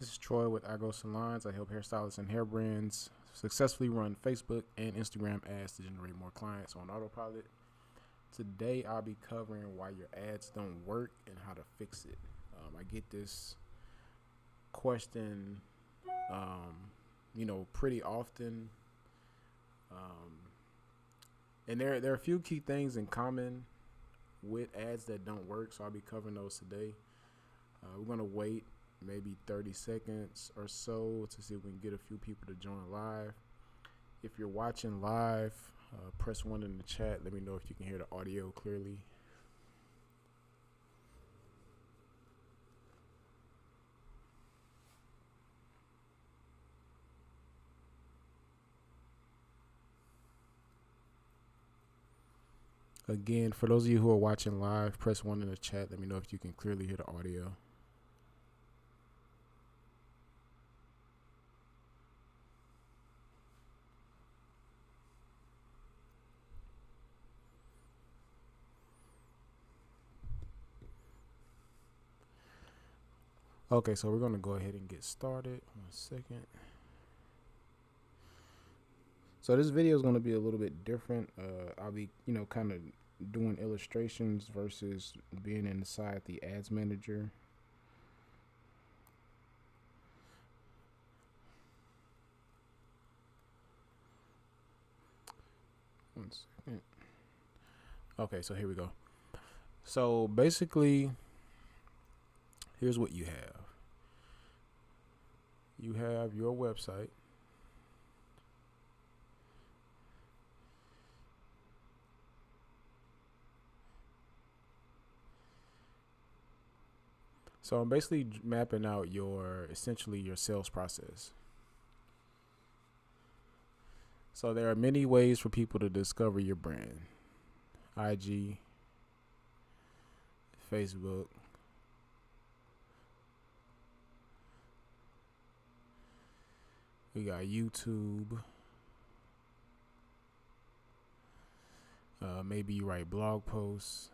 This is Troy with I Go Salons. I help hairstylists and hair brands successfully run Facebook and Instagram ads to generate more clients on autopilot. Today, I'll be covering why your ads don't work and how to fix it. I get this question, pretty often, and there are a few key things in common with ads that don't work. So I'll be covering those today. We're gonna wait maybe 30 seconds or so to see if we can get a few people to join live. If you're watching live, press 1 in the chat. Let me know if you can hear the audio clearly. Again, for those of you who are watching live, press 1 in the chat. Let me know if you can clearly hear the audio. Okay, so we're going to go ahead and get started. 1 second. So this video is going to be a little bit different. I'll be, kind of doing illustrations versus being inside the ads manager. One second. Okay, so here we go. So basically, here's what you have. You have your website. So I'm basically mapping out essentially your sales process. So there are many ways for people to discover your brand. IG, Facebook, we got YouTube. Maybe you write blog posts,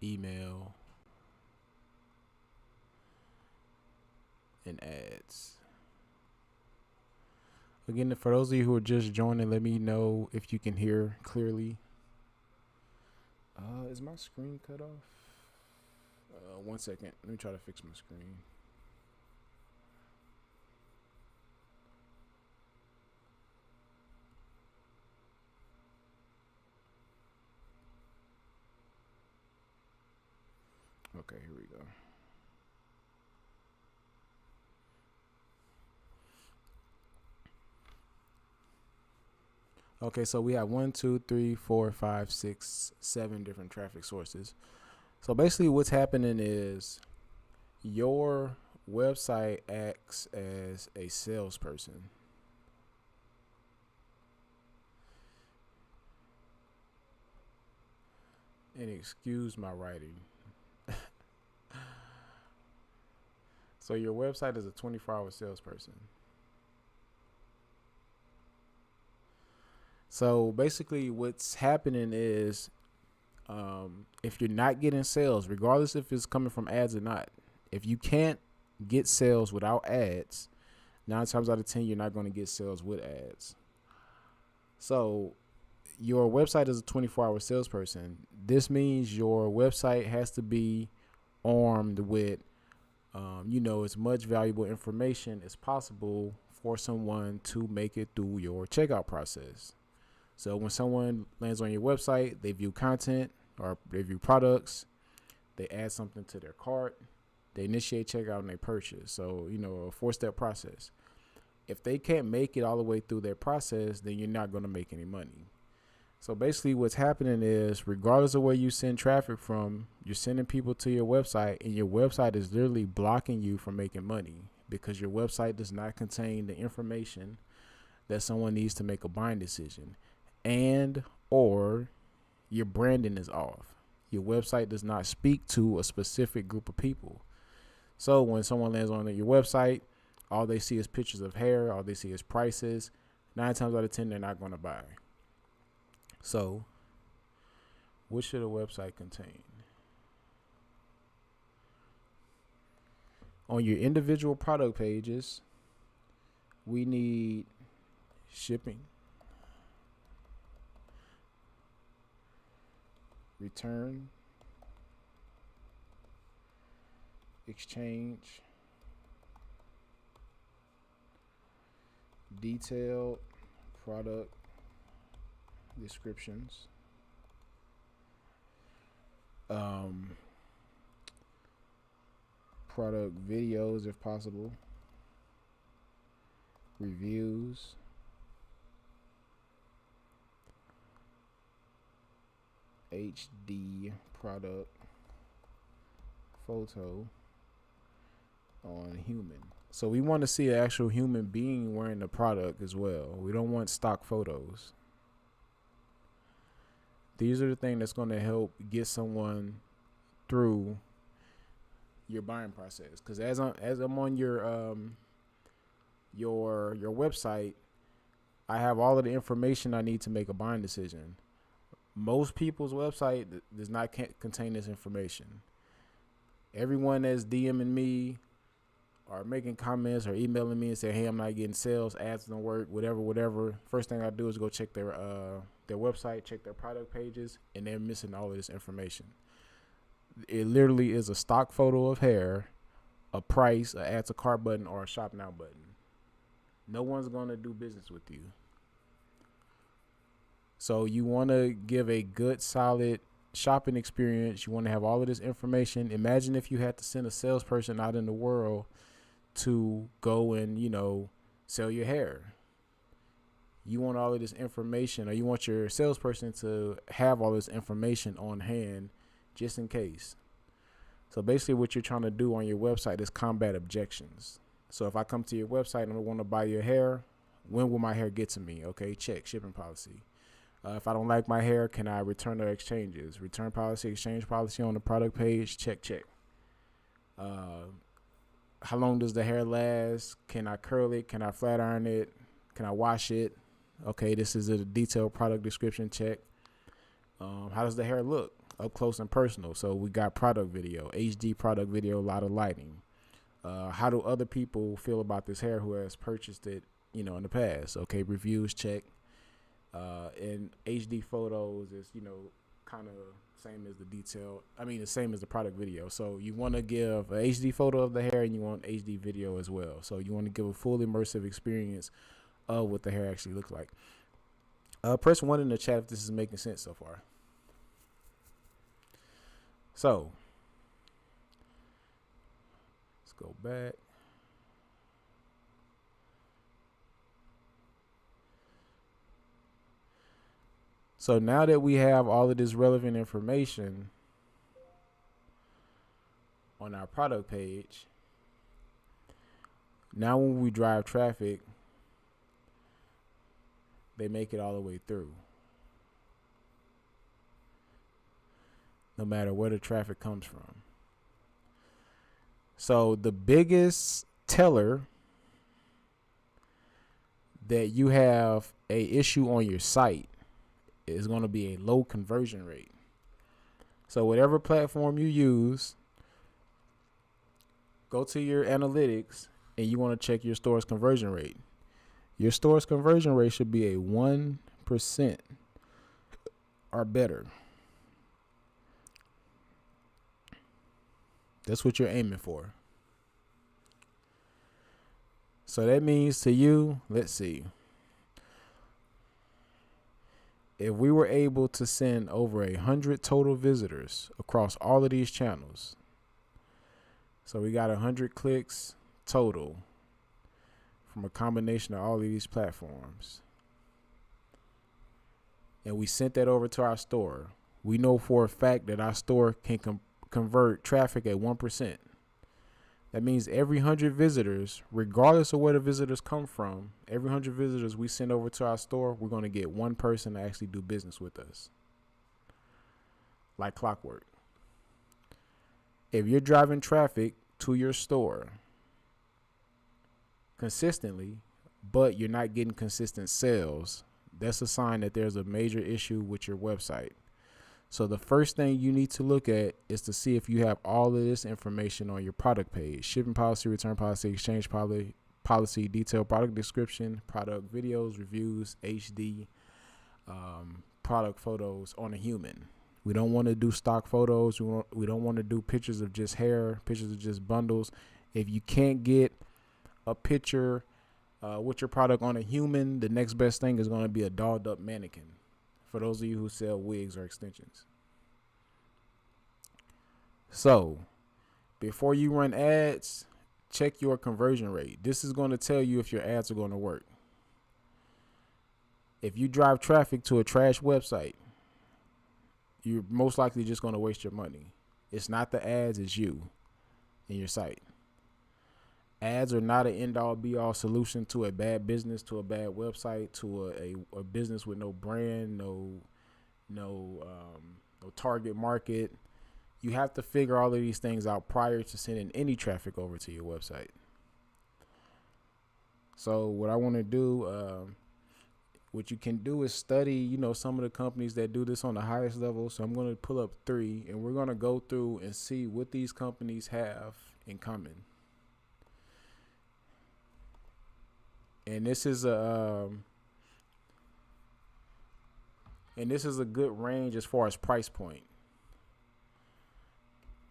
email, and ads. Again, for those of you who are just joining, let me know if you can hear clearly. Is my screen cut off? 1 second. Let me try to fix my screen. Okay, here we go. Okay, so we have 1, 2, 3, 4, 5, 6, 7 different traffic sources. So basically what's happening is your website acts as a salesperson. And excuse my writing. So your website is a 24-hour salesperson. So basically what's happening is if you're not getting sales, regardless if it's coming from ads or not, if you can't get sales without ads, 9 times out of 10, you're not going to get sales with ads. So your website is a 24-hour salesperson. This means your website has to be armed with, as much valuable information as possible for someone to make it through your checkout process. So when someone lands on your website, they view content or they view products, they add something to their cart, they initiate checkout, and they purchase. So, a 4-step process. If they can't make it all the way through their process, then you're not going to make any money. So basically what's happening is, regardless of where you send traffic from, you're sending people to your website, and your website is literally blocking you from making money because your website does not contain the information that someone needs to make a buying decision, and or your branding is off. Your website does not speak to a specific group of people. So when someone lands on your website, all they see is pictures of hair, all they see is prices. 9 times out of 10, they're not going to buy. So what should a website contain? On your individual product pages, we need shipping, return, exchange, detailed product descriptions, product videos if possible, reviews, HD product photo on human. So we want to see an actual human being wearing the product as well. We don't want stock photos. These are the things that's going to help get someone through your buying process. Because as I'm on your website, I have all of the information I need to make a buying decision. Most people's website does not contain this information. Everyone that's DMing me or making comments or emailing me and saying, hey, I'm not getting sales, ads don't work, whatever. First thing I do is go check their website, check their product pages, and they're missing all of this information. It literally is a stock photo of hair, a price, a add to cart button, or a shop now button. No one's going to do business with you. So you want to give a good, solid shopping experience. You want to have all of this information. Imagine if you had to send a salesperson out in the world to go and, sell your hair. You want all of this information, or you want your salesperson to have all this information on hand just in case. So basically what you're trying to do on your website is combat objections. So if I come to your website and I want to buy your hair, when will my hair get to me? Okay, check shipping policy. If I don't like my hair, can I return or exchanges? Return policy, exchange policy on the product page, check. How long does the hair last? Can I curl it? Can I flat iron it? Can I wash it? Okay, this is a detailed product description, check. How does the hair look? Up close and personal. So we got product video, HD product video, a lot of lighting. How do other people feel about this hair who has purchased it, in the past? Okay, reviews, check. And HD photos is, kind of the same as the product video. So you want to give a HD photo of the hair and you want HD video as well. So you want to give a full immersive experience of what the hair actually looks like. Press 1 in the chat if this is making sense so far. So let's go back. So now that we have all of this relevant information on our product page, now when we drive traffic, they make it all the way through. No matter where the traffic comes from. So the biggest teller that you have a issue on your site is going to be a low conversion rate. So whatever platform you use, go to your analytics and you want to check your store's conversion rate. Your store's conversion rate should be a 1% or better. That's what you're aiming for. So that means to you, let's see. If we were able to send over 100 total visitors across all of these channels, so we got 100 clicks total from a combination of all of these platforms, and we sent that over to our store, we know for a fact that our store can convert traffic at 1%. That means every 100 visitors, regardless of where the visitors come from, every 100 visitors we send over to our store, we're going to get one person to actually do business with us. Like clockwork. If you're driving traffic to your store consistently, but you're not getting consistent sales, that's a sign that there's a major issue with your website. So the first thing you need to look at is to see if you have all of this information on your product page: shipping policy, return policy, exchange policy, detailed product description, product videos, reviews, HD, product photos on a human. We don't want to do stock photos. We don't want to do pictures of just hair, pictures of just bundles. If you can't get a picture with your product on a human, the next best thing is going to be a dolled up mannequin, for those of you who sell wigs or extensions. So before you run ads, check your conversion rate. This is going to tell you if your ads are going to work. If you drive traffic to a trash website, you're most likely just going to waste your money. It's not the ads, it's you and your site. Ads are not an end-all be-all solution to a bad business, to a bad website, to a business with no brand, no target market. You have to figure all of these things out prior to sending any traffic over to your website. So what I want to do, what you can do is study, some of the companies that do this on the highest level. So I'm going to pull up 3, and we're going to go through and see what these companies have in common. And this is a good range as far as price point.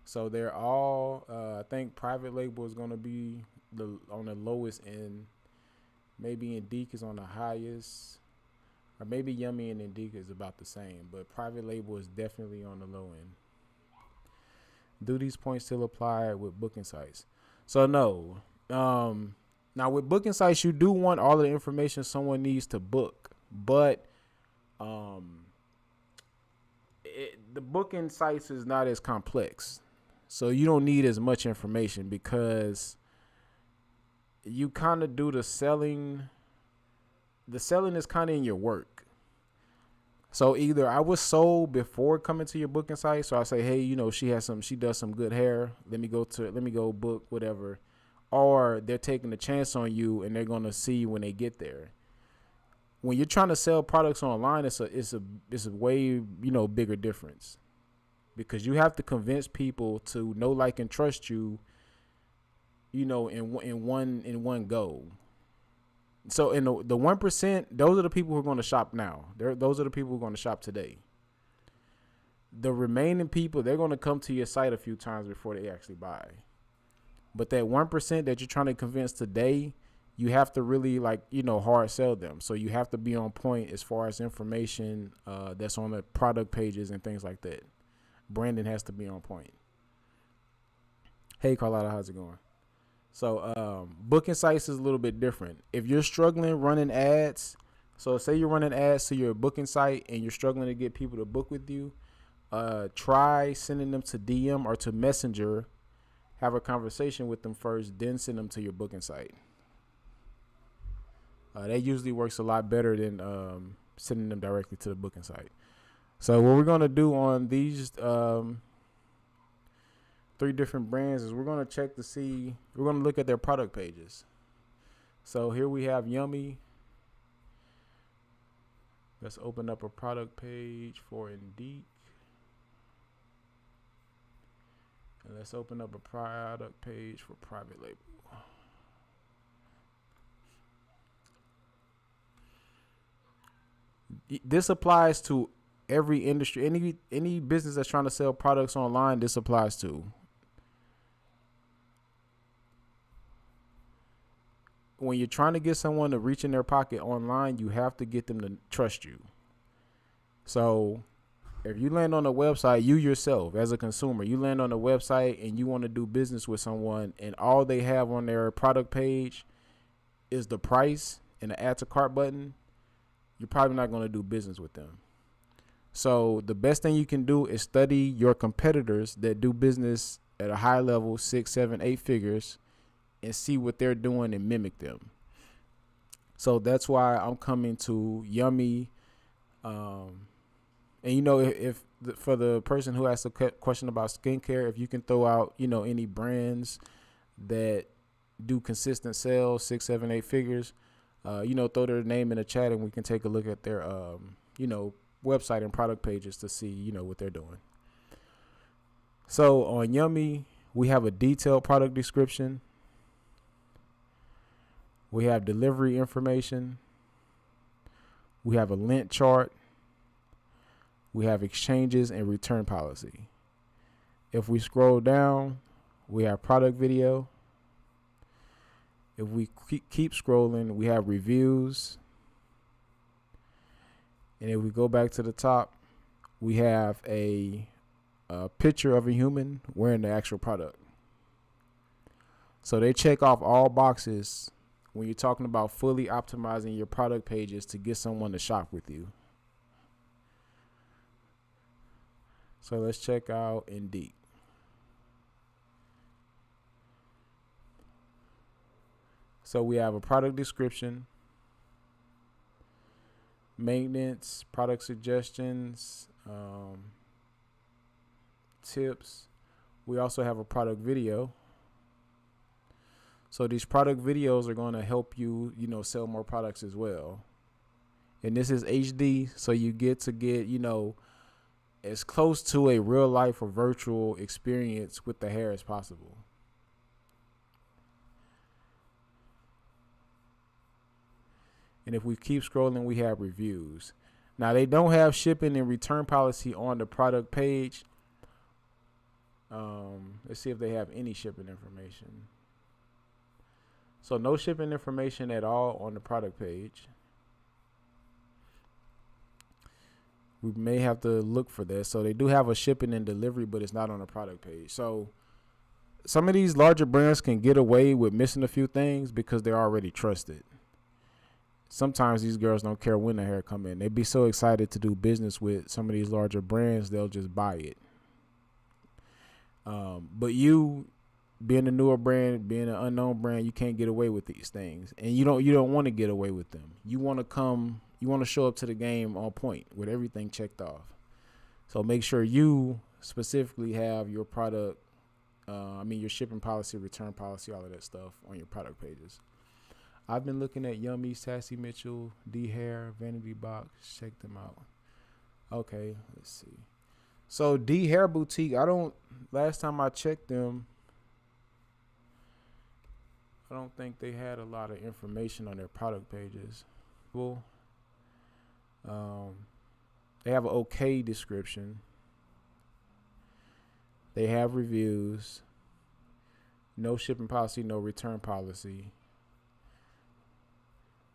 So they're all, I think private label is going to be on the lowest end. Maybe Indique is on the highest, or maybe Yummy and Indique is about the same. But private label is definitely on the low end. Do these points still apply with booking sites? So no. Now, with booking sites, you do want all the information someone needs to book, but the booking sites is not as complex, so you don't need as much information because you kind of do the selling. The selling is kind of in your work. So either I was sold before coming to your booking site, so I say, hey, she does some good hair. Let me go book whatever. Or they're taking a chance on you and they're going to see when they get there. When you're trying to sell products online, it's a way, bigger difference, because you have to convince people to know, like, and trust you, in one go. So in the 1%, those are the people who are going to shop now. Those are the people who are going to shop today. The remaining people, they're going to come to your site a few times before they actually buy. But that 1% that you're trying to convince today, you have to really hard sell them. So you have to be on point as far as information that's on the product pages and things like that. Branding has to be on point. Hey, Carlotta, how's it going? So booking sites is a little bit different. If you're struggling running ads, so say you're running ads to your booking site and you're struggling to get people to book with you, try sending them to DM or to Messenger. Have a conversation with them first, then send them to your booking site. That usually works a lot better than sending them directly to the booking site. So what we're going to do on these 3 different brands is we're going to look at their product pages. So here we have Yummy. Let's open up a product page for Indique. And let's open up a product page for private label. This applies to every industry. Any business that's trying to sell products online, this applies to. When you're trying to get someone to reach in their pocket online, you have to get them to trust you. So if you land on a website, you yourself as a consumer, you land on a website and you want to do business with someone and all they have on their product page is the price and the add to cart button, you're probably not going to do business with them. So the best thing you can do is study your competitors that do business at a high level, 6, 7, 8 figures, and see what they're doing and mimic them. So that's why I'm coming to Yummy. And if for the person who asked a question about skincare, if you can throw out, any brands that do consistent sales, 6, 7, 8 figures, throw their name in the chat and we can take a look at their, website and product pages to see, what they're doing. So on Yummy, we have a detailed product description. We have delivery information. We have a lint chart. We have exchanges and return policy. If we scroll down, we have product video. If we keep scrolling, we have reviews. And if we go back to the top, we have a picture of a human wearing the actual product. So they check off all boxes when you're talking about fully optimizing your product pages to get someone to shop with you. So let's check out Indeed. So we have a product description, maintenance, product suggestions, tips. We also have a product video. So these product videos are going to help you, sell more products as well. And this is HD, so you get, as close to a real life or virtual experience with the hair as possible. And if we keep scrolling, we have reviews. Now, they don't have shipping and return policy on the product page. Let's see if they have any shipping information. So no shipping information at all on the product page. We may have to look for that. So they do have a shipping and delivery, but it's not on the product page. So some of these larger brands can get away with missing a few things because they're already trusted. Sometimes these girls don't care when the hair come in. They'd be so excited to do business with some of these larger brands, they'll just buy it. But you, being a newer brand, being an unknown brand, you can't get away with these things, and you don't want to get away with them. You want to show up to the game on point with everything checked off. So make sure you specifically have your product, your shipping policy, return policy, all of that stuff on your product pages. I've been looking at Yummy, Sassy Mitchell, D Hair, Vanity Box. Check them out. Okay, let's see. So D Hair Boutique, last time I checked them, I don't think they had a lot of information on their product pages. Well, they have an okay description. They have reviews. No shipping policy, no return policy.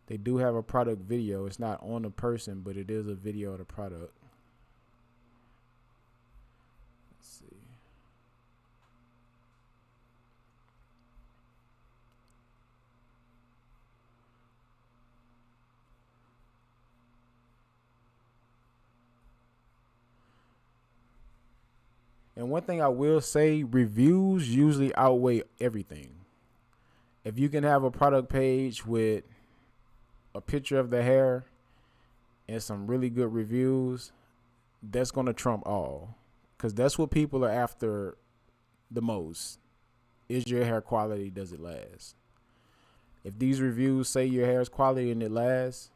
They do have a product video. It's not on a person, but it is a video of the product. Let's see. And one thing I will say, reviews usually outweigh everything. If you can have a product page with a picture of the hair and some really good reviews, that's going to trump all, because that's what people are after the most. Is your hair quality? Does it last? If these reviews say your hair is quality and it lasts,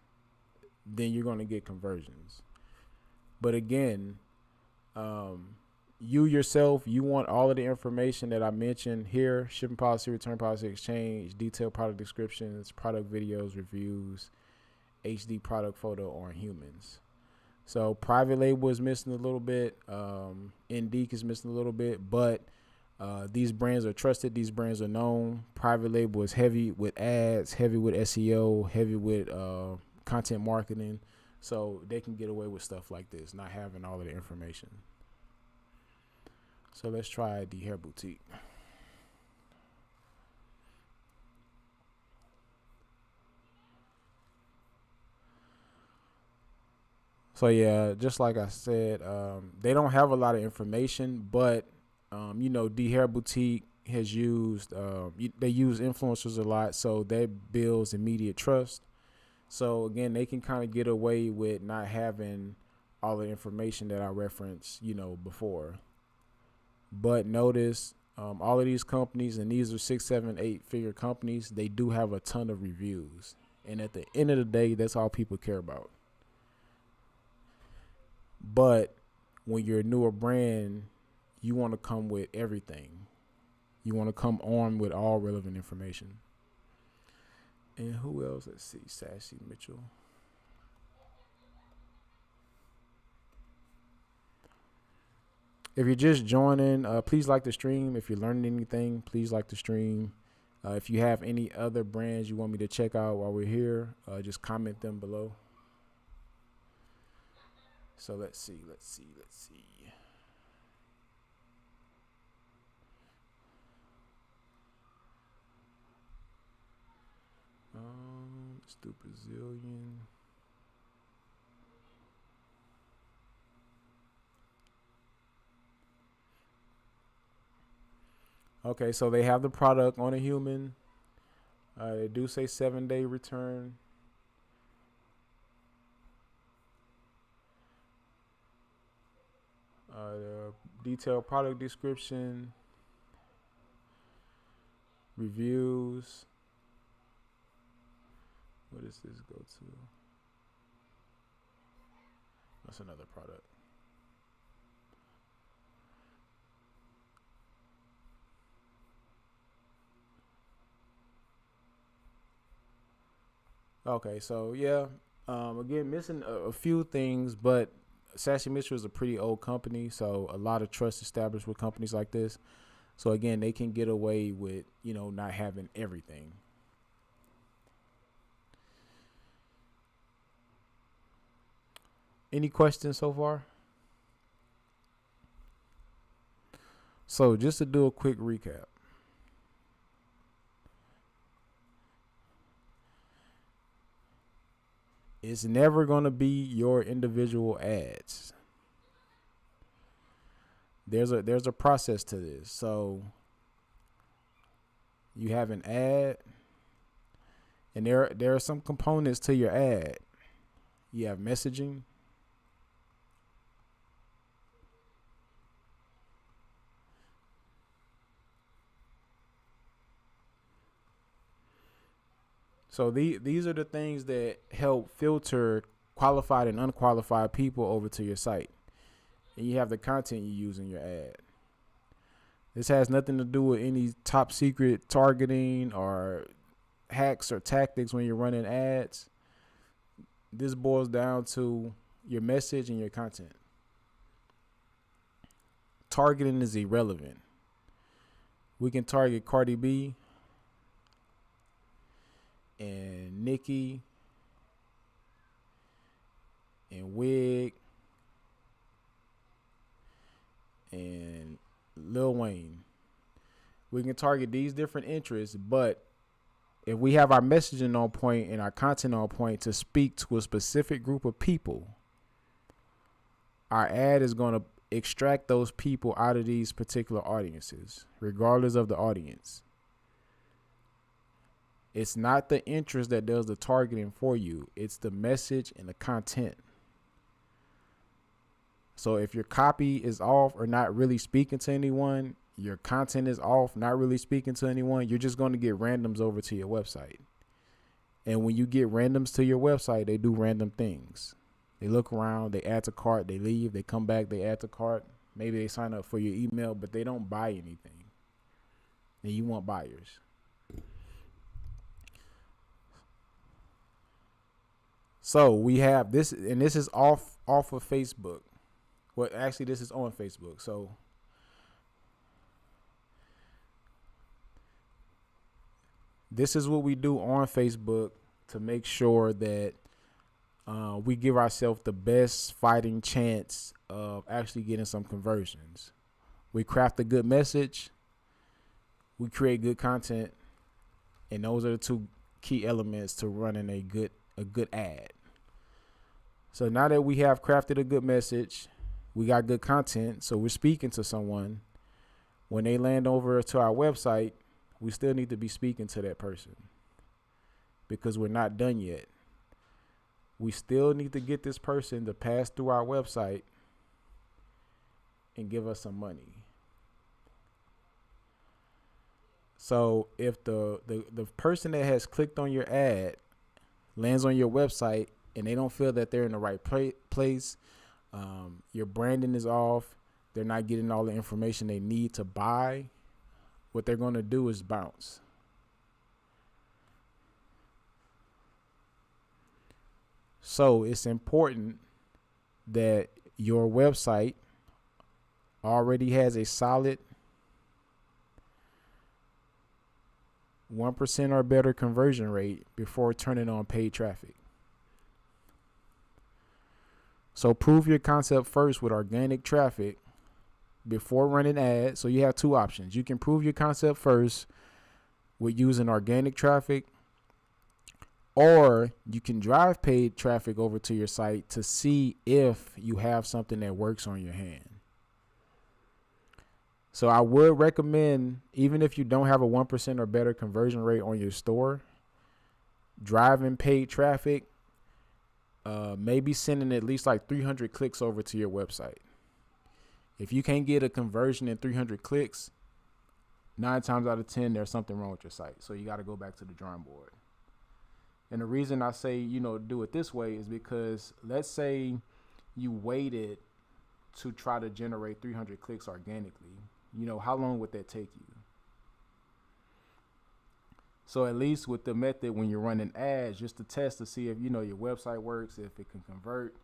then you're going to get conversions. But again, you yourself, you want all of the information that I mentioned here: shipping policy, return policy, exchange, detailed product descriptions, product videos, reviews, HD product photo on humans. So private label is missing a little bit. Indeed is missing a little bit, but these brands are trusted. These brands are known. Private label is heavy with ads, heavy with SEO, heavy with content marketing. So they can get away with stuff like this, not having all of the information. So let's try the Hair Boutique. So yeah, just like I said, they don't have a lot of information, but D Hair Boutique has used they use influencers a lot, so that builds immediate trust. So again, they can kind of get away with not having all the information that I referenced, before. But notice all of these companies, and these are 6, 7, 8 figure companies, they do have a ton of reviews. And at the end of the day, that's all people care about. But when you're a newer brand, you want to come with everything. You want to come armed with all relevant information. And who else? Let's see. Sassy Mitchell. If you're just joining, please like the stream. If you're learning anything, please like the stream. If you have any other brands you want me to check out while we're here, just comment them below. So let's see. Stupid zillion. Okay, so they have the product on a human. They do say 7-day return. The detailed product description, reviews. What does this go to? That's another product. Okay, so yeah, again, missing a few things, but Sassy Mitchell is a pretty old company, so a lot of trust established with companies like this. So again, they can get away with, not having everything. Any questions so far? So just to do a quick recap. It's never going to be your individual ads. There's a process to this. So you have an ad, and there are some components to your ad. You have messaging. So these are the things that help filter qualified and unqualified people over to your site. And you have the content you use in your ad. This has nothing to do with any top secret targeting or hacks or tactics when you're running ads. This boils down to your message and your content. Targeting is irrelevant. We can target Cardi B and Nicki and Wig and Lil Wayne. We can target these different interests, but if we have our messaging on point and our content on point to speak to a specific group of people, our ad is going to extract those people out of these particular audiences, regardless of the audience. It's not the interest that does the targeting for you. It's the message and the content. So if your copy is off or not really speaking to anyone, your content is off, not really speaking to anyone, you're just going to get randoms over to your website. And when you get randoms to your website, they do random things. They look around, they add to cart, they leave, they come back, they add to cart. Maybe they sign up for your email, but they don't buy anything. And you want buyers. So we have this, and this is off of Facebook. Well, actually, this is on Facebook. So this is what we do on Facebook to make sure that we give ourselves the best fighting chance of actually getting some conversions. We craft a good message, we create good content, and those are the two key elements to running a good ad. So now that we have crafted a good message, we got good content, so we're speaking to someone. When they land over to our website, we still need to be speaking to that person because we're not done yet. We still need to get this person to pass through our website and give us some money. So if the person that has clicked on your ad lands on your website and they don't feel that they're in the right place, Your branding is off. They're not getting all the information they need to buy. What they're going to do is bounce. So it's important that your website already has a solid 1% or better conversion rate before turning on paid traffic. So prove your concept first with organic traffic before running ads. So you have two options. You can prove your concept first with using organic traffic, or you can drive paid traffic over to your site to see if you have something that works on your hand. So I would recommend, even if you don't have a 1% or better conversion rate on your store, driving paid traffic, maybe sending at least like 300 clicks over to your website. If you can't get a conversion in 300 clicks, 9 times out of 10, there's something wrong with your site. So you got to go back to the drawing board. And the reason I say, do it this way is because let's say you waited to try to generate 300 clicks organically. How long would that take you? So at least with the method, when you're running ads, just to test to see if, your website works, if it can convert,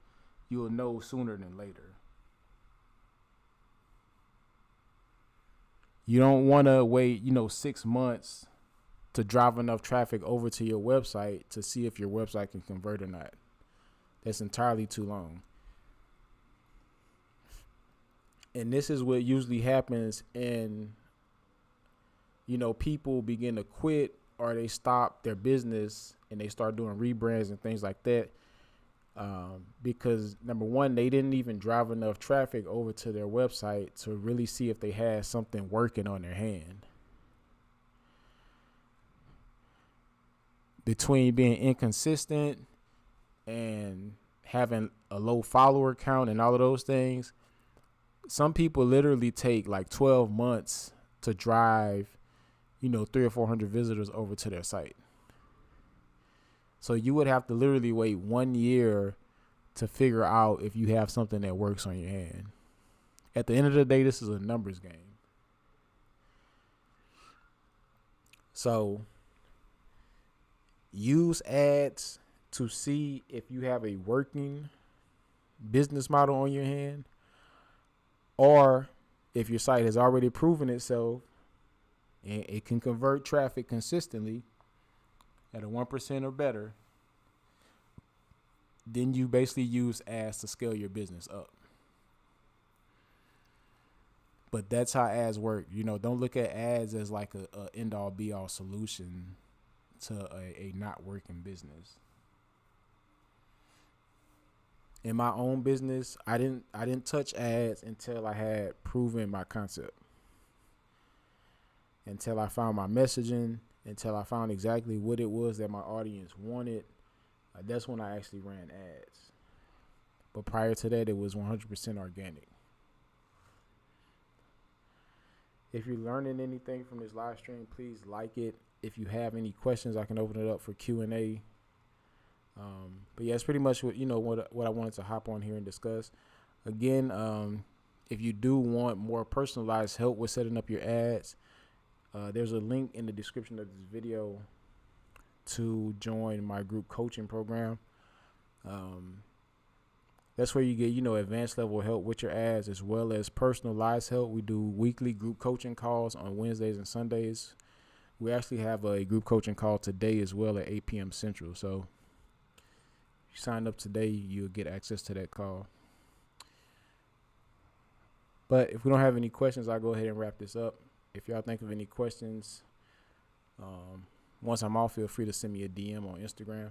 you'll know sooner than later. You don't want to wait, 6 months to drive enough traffic over to your website to see if your website can convert or not. That's entirely too long. And this is what usually happens, and people begin to quit, or they stop their business and they start doing rebrands and things like that, because number one, they didn't even drive enough traffic over to their website to really see if they had something working on their hand. Between being inconsistent and having a low follower count and all of those things, some people literally take like 12 months to drive, 300 or 400 visitors over to their site. So you would have to literally wait 1 year to figure out if you have something that works on your hand. At the end of the day, this is a numbers game. So use ads to see if you have a working business model on your hand, or if your site has already proven itself and it can convert traffic consistently at a 1% or better, then you basically use ads to scale your business up. But that's how ads work. Don't look at ads as like a end all be all solution to a not working business. In my own business, I didn't touch ads until I had proven my concept. Until I found my messaging, until I found exactly what it was that my audience wanted, that's when I actually ran ads. But prior to that, it was 100% organic. If you're learning anything from this live stream, please like it. If you have any questions, I can open it up for Q&A. But yeah, it's pretty much what I wanted to hop on here and discuss. Again, if you do want more personalized help with setting up your ads, there's a link in the description of this video to join my group coaching program. That's where you get, advanced level help with your ads, as well as personalized help. We do weekly group coaching calls on Wednesdays and Sundays. We actually have a group coaching call today as well at 8 p.m. Central. So if you sign up today, you'll get access to that call. But if we don't have any questions, I'll go ahead and wrap this up. If y'all think of any questions, once I'm off, feel free to send me a DM on Instagram.